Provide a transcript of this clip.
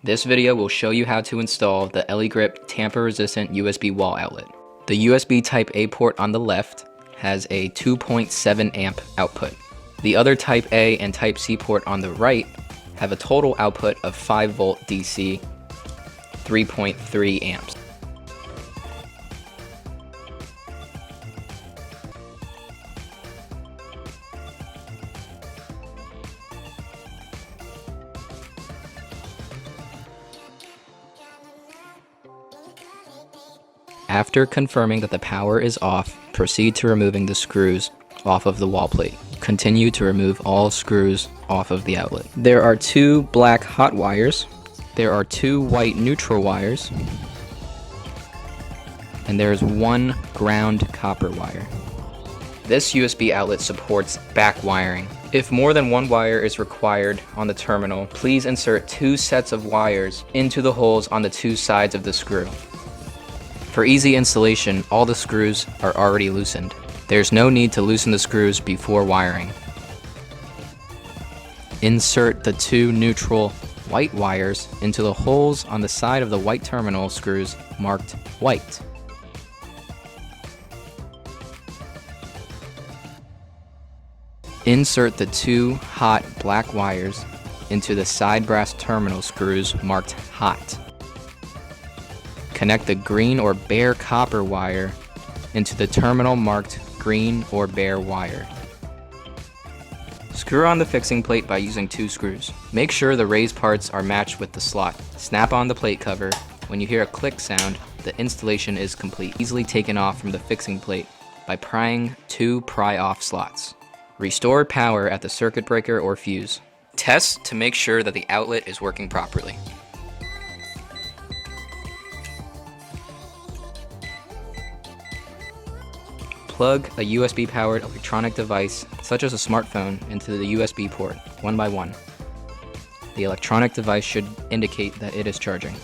This video will show you how to install the ELEGRP tamper-resistant USB wall outlet. The USB Type A port on the left has a 2.7 amp output. The other Type A and Type C port on the right have a total output of 5 volt DC, 3.3 amps. After confirming that the power is off, proceed to removing the screws off of the wall plate. Continue to remove all screws off of the outlet. There are 2 black hot wires, there are 2 white neutral wires, and there is 1 ground copper wire. This USB outlet supports back wiring. If more than 1 wire is required on the terminal, please insert 2 sets of wires into the holes on the 2 sides of the screw. For easy installation, all the screws are already loosened. There's no need to loosen the screws before wiring. Insert the 2 neutral white wires into the holes on the side of the white terminal screws marked white. Insert the 2 hot black wires into the side brass terminal screws marked hot. Connect the green or bare copper wire into the terminal marked green or bare wire. Screw on the fixing plate by using 2 screws. Make sure the raised parts are matched with the slot. Snap on the plate cover. When you hear a click sound, the installation is complete. Easily taken off from the fixing plate by prying 2 pry-off slots. Restore power at the circuit breaker or fuse. Test to make sure that the outlet is working properly. Plug a USB-powered electronic device, such as a smartphone, into the USB port, one by one. The electronic device should indicate that it is charging.